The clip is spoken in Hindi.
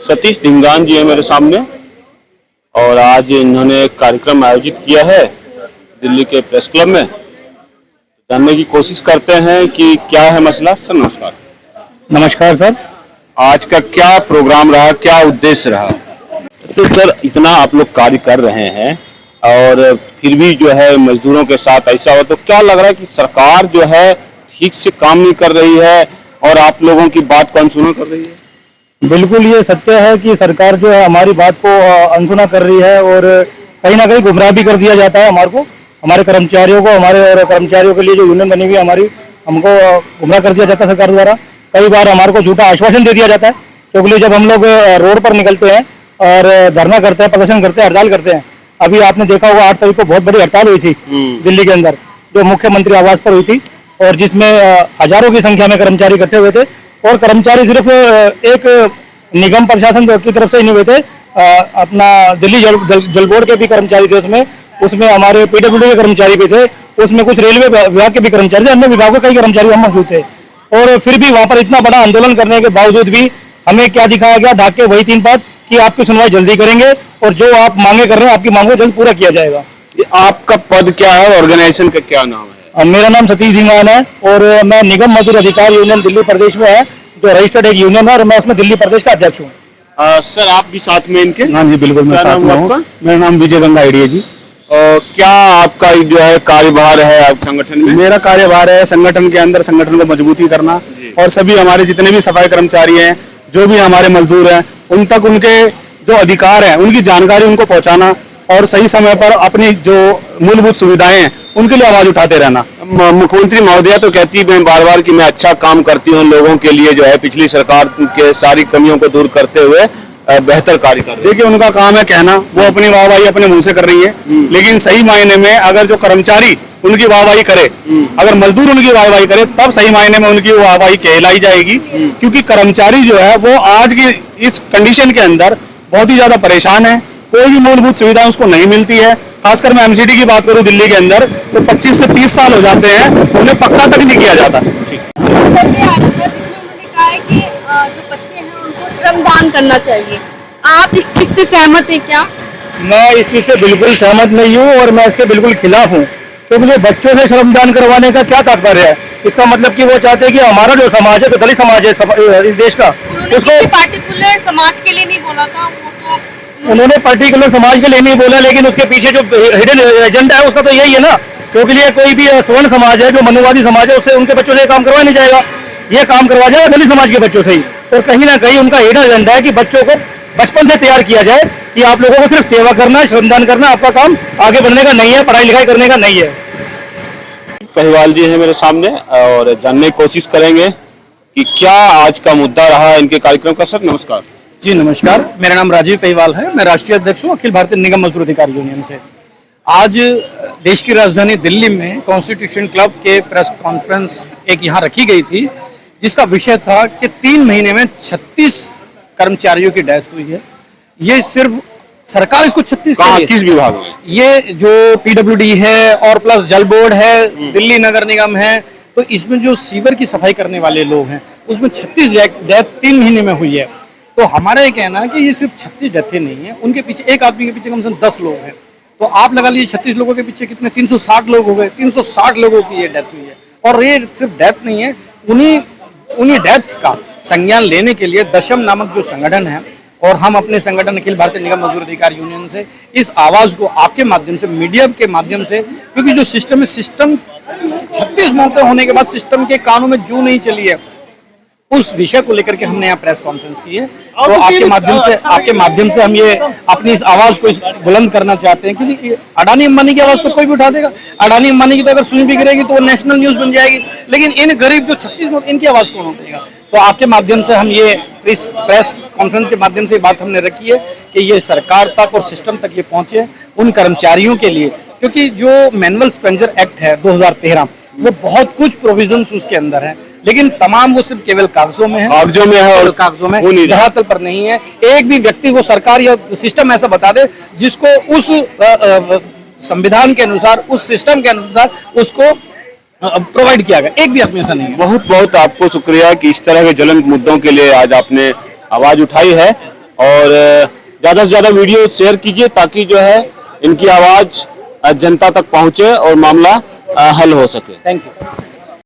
सतीश धिंगान जी है मेरे सामने और आज इन्होंने एक कार्यक्रम आयोजित किया है दिल्ली के प्रेस क्लब में। जानने की कोशिश करते हैं कि क्या है मसला। सर नमस्कार। नमस्कार सर। आज का क्या प्रोग्राम रहा, क्या उद्देश्य रहा? तो सर इतना आप लोग कार्य कर रहे हैं और फिर भी जो है मजदूरों के साथ ऐसा हो, तो क्या लग रहा है कि सरकार जो है ठीक से काम नहीं कर रही है और आप लोगों की बात को अनसुना कर रही है? बिल्कुल ये सत्य है कि सरकार जो है हमारी बात को अनसुना कर रही है और कहीं ना कहीं गुमराह भी कर दिया जाता है हमारे कर्मचारियों को। हमारे और कर्मचारियों के लिए जो यूनियन बनी हुई हमारी, हमको गुमराह कर दिया जाता है सरकार द्वारा। कई बार हमारे को झूठा आश्वासन दे दिया जाता है, क्योंकि जब हम लोग रोड पर निकलते हैं और धरना करते हैं, प्रदर्शन करते हैं, हड़ताल करते हैं। अभी आपने देखा होगा 8 तारीख को बहुत बड़ी हड़ताल हुई थी दिल्ली के अंदर, जो मुख्यमंत्री आवास पर हुई थी, और जिसमें हजारों की संख्या में कर्मचारी इकट्ठे हुए थे। और कर्मचारी सिर्फ एक निगम प्रशासन की तरफ से ही नहीं हुए थे, अपना दिल्ली जल बोर्ड के भी कर्मचारी थे उसमें हमारे पीडब्ल्यूडी के कर्मचारी भी थे, उसमें कुछ रेलवे विभाग के भी कर्मचारी थे, अन्य विभागों के कई कर्मचारी हम मौजूद थे। और फिर भी वहां पर इतना बड़ा आंदोलन करने के बावजूद भी हमें क्या दिखाया गया, ढाक के वही 3 बात कि आपकी सुनवाई जल्दी करेंगे और जो आप मांगे कर रहे हैं आपकी मांगों को जल्द पूरा किया जाएगा। आपका पद क्या है, ऑर्गेनाइजेशन का क्या नाम है? मेरा नाम सतीश धिंगान है और मैं निगम मजदूर अधिकार यूनियन दिल्ली प्रदेश में है, जो रजिस्टर्ड एक यूनियन है, और मैं उसमें दिल्ली प्रदेश का अध्यक्ष हूँ। सर आप भी साथ में इनके? हाँ जी बिल्कुल, मैं साथ में हूँ। मेरा नाम विजय गंगा आइडिया जी। क्या आपका जो है कार्यभार है आप संगठन में? मेरा कार्यभार है संगठन के अंदर संगठन को मजबूती करना और सभी हमारे जितने भी सफाई कर्मचारी हैं, जो भी हमारे मजदूर हैं, उन तक उनके जो अधिकार हैं उनकी जानकारी उनको पहुंचाना और सही समय पर अपनी जो मूलभूत सुविधाएं हैं उनके लिए आवाज उठाते रहना। मुख्यमंत्री महोदया तो कहती है बार बार कि मैं अच्छा काम करती हूँ लोगों के लिए, जो है पिछली सरकार के सारी कमियों को दूर करते हुए बेहतर कार्य कर रही है। देखिए उनका काम है कहना, वो अपनी वाहवाही अपने मुंह से कर रही है, लेकिन सही मायने में अगर जो कर्मचारी उनकी वाहवाही करे, अगर मजदूर उनकी वाहवाही करे, तब सही मायने में उनकी वाहवाही कहलाई जाएगी। क्योंकि कर्मचारी जो है वो आज की इस कंडीशन के अंदर बहुत ही ज्यादा परेशान है, कोई भी मूलभूत सुविधा उसको नहीं मिलती है। खासकर मैं एमसीडी की बात करूं दिल्ली के अंदर, तो 25 से 30 साल हो जाते हैं, उन्हें पक्का तक नहीं किया जाता। श्रमदान करना चाहिए, आप इस चीज से सहमत हैं क्या? मैं इस चीज से बिल्कुल सहमत नहीं हूँ और मैं इसके बिल्कुल खिलाफ हूँ। तो मुझे बच्चों से श्रमदान करवाने का क्या तात्पर्य है? इसका मतलब कि वो चाहते हैं कि हमारा जो समाज है, तो दलित समाज है इस देश का, उसको पार्टिकुलर समाज के लिए नहीं बोला था, उन्होंने पर्टिकुलर समाज के लिए नहीं बोला, लेकिन उसके पीछे जो हिडन एजेंडा है उसका तो यही है ना। क्योंकि लिए कोई भी स्वर्ण समाज है, जो मनुवादी समाज है, उससे उनके बच्चों से काम करवाया नहीं जाएगा, ये काम करवा जाएगा दलित समाज के बच्चों से ही। और कहीं ना कहीं उनका हिडन एजेंडा है कि बच्चों को बचपन से तैयार किया जाए कि आप लोगों को सिर्फ सेवा करना है, श्रमदान करना, आपका काम आगे बढ़ने का नहीं है, पढ़ाई लिखाई करने का नहीं है। पहिवाल जी है मेरे सामने और जानने की कोशिश करेंगे कि क्या आज का मुद्दा रहा इनके कार्यक्रम का। सर नमस्कार। जी नमस्कार, मेरा नाम राजीव पहिवाल है, मैं राष्ट्रीय अध्यक्ष हूँ अखिल भारतीय निगम मजदूर अधिकार यूनियन से। आज देश की राजधानी दिल्ली में कॉन्स्टिट्यूशन क्लब के प्रेस कॉन्फ्रेंस एक यहाँ रखी गई थी, जिसका विषय था कि 3 महीने में 36 कर्मचारियों की डेथ हुई है। ये सिर्फ सरकार इसको 36 किस विभाग में? ये जो पीडब्ल्यूडी है और प्लस जल बोर्ड है, दिल्ली नगर निगम है, तो इसमें जो सीवर की सफाई करने वाले लोग हैं उसमें 36 डेथ 3 महीने में हुई है। तो हमारा ये कहना है कि ये सिर्फ 36 डेथें नहीं है, उनके पीछे एक आदमी के पीछे कम से कम 10 लोग हैं। तो आप लगा लीजिए 36 लोगों के पीछे कितने, 360 लोग हो गए। 360 लोगों की ये डेथ हुई है। और ये सिर्फ डेथ नहीं है, उन्हीं डेथ्स का संज्ञान लेने के लिए दशम नामक जो संगठन है, और हम अपने संगठन अखिल भारतीय निगम मजदूर अधिकार यूनियन से इस आवाज को आपके माध्यम से, मीडिया के माध्यम से, क्योंकि जो सिस्टम है, सिस्टम 36 मौतें होने के बाद सिस्टम के कानों में जू नहीं चली है, उस विषय को लेकर के हमने यहाँ प्रेस कॉन्फ्रेंस की है। तो आपके माध्यम से हम ये अपनी इस आवाज को बुलंद करना चाहते हैं, क्योंकि अडानी अंबानी की आवाज तो कोई भी उठा देगा। अडानी अंबानी की तो अगर सुई भी गिरेगी तो वो नेशनल न्यूज बन जाएगी, लेकिन इन गरीब जो 36 मौत, इनकी आवाज कौन उठाएगा? तो आपके माध्यम से हम ये इस प्रेस कॉन्फ्रेंस के माध्यम से बात हमने रखी है कि ये सरकार तक और सिस्टम तक ये पहुंचे, उन कर्मचारियों के लिए। क्योंकि जो मैनुअल स्ट्रेंजर एक्ट है 2013, वो बहुत कुछ प्रोविजंस उसके अंदर है, लेकिन तमाम वो सिर्फ केवल कागजों में है, और कागजों में धरातल पर नहीं है। एक भी व्यक्ति को सरकार या सिस्टम ऐसा बता दे जिसको उस संविधान के अनुसार, उस सिस्टम के अनुसार उसको प्रोवाइड किया गया, एक भी आदमी ऐसा नहीं है। बहुत बहुत आपको शुक्रिया कि इस तरह के ज्वलंत मुद्दों के लिए आज आपने आवाज उठाई है। और ज़्यादा से ज़्यादा वीडियो शेयर कीजिए ताकि जो है इनकी आवाज़ जनता तक पहुंचे और मामला हल हो सके। Thank you.